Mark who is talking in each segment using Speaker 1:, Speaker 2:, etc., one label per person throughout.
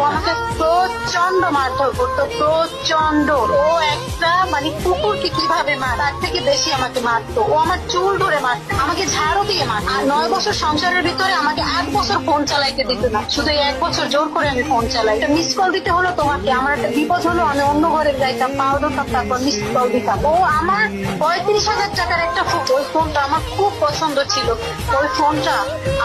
Speaker 1: ও আমাকে প্রচন্ড মারধর করতো, প্রচন্ড। ও একটা মানে কুকুরকে কিভাবে মার তার থেকে বেশি আমাকে মারতো। ও আমার চুল ধরে মারতো, আমাকে ঝাড়ু দিয়ে মারতো। আর 9 বছর সংসারের ভিতরে আমাকে 8 বছর ফোন চালাইতে দিত না, শুধু 1 বছর জোর করে আমি ফোন চালাই। মিস কল দিতে হলো তোমাকে, আমার একটা বিপদ হলো, আমি অন্য ঘরে যাইতাম, পাউডার তারপর মিস কল দিতাম। ও আমার 35,000 টাকার একটা ফোন, ওই ফোনটা আমার খুব পছন্দ ছিল। ওই ফোনটা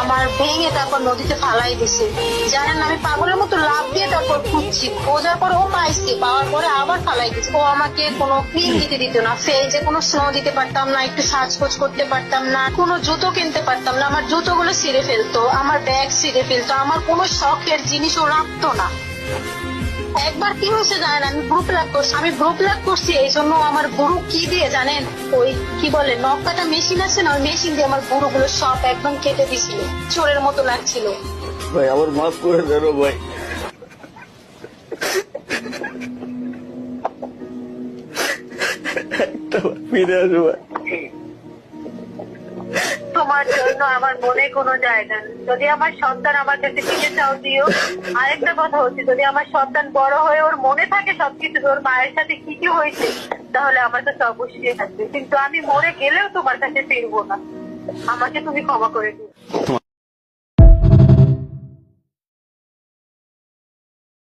Speaker 1: আমার ভেঙে তারপর নদীতে ফালাই দিছে। জানেন আমি পাগলের মতো লাভ দিয়ে তারপর খুঁজছি, খোঁজার পর ও পাইছে, পাওয়ার পরে আবার ফালাই দিচ্ছে। ও আমাকে কোনো ক্রিম দিতে দিত না, ফেজে কোনো স্নো দিতে পারতাম না, একটু সাজগোজ করতে পারতাম না, কোনো জুতো কিনতে পারতাম না। আমার জুতোগুলো ছিঁড়ে ফেলতো, আমার ব্যাগ ছিঁড়ে ফেলতো, আমার কোনো শখের জিনিস ও রাখতো না। একবার কি হয়েছে জানেন, আমি গ্রুপ লাগ করছি এই জন্য আমার গরু কি দিয়ে জানেন, ওই কি বলে নখ কাটা মেশিন আছে না, ওই মেশিন দিয়ে আমার গরুগুলো সব একদম কেটে দিছিল, চোরের মতো লাগছিল।
Speaker 2: ভাই আমার মাফ করে দেন ভাই। ফিরে আসো ভাই।
Speaker 1: তোমার জন্য আমার মনে কোনো জায়গা নেই। যদি আমার সন্তান আমার কাছে ফিরে চাও দিও। আরেকটা কথা হচ্ছে, যদি আমার সন্তান বড় হয়ে ওর মনে থাকে সবকিছু, ওর মায়ের সাথে কি কি হয়েছে, তাহলে আমার কাছে অবশ্যই থাকবে। কিন্তু আমি মরে গেলেও তোমার কাছে ফিরবো না, আমাকে তুমি ক্ষমা করে দিও।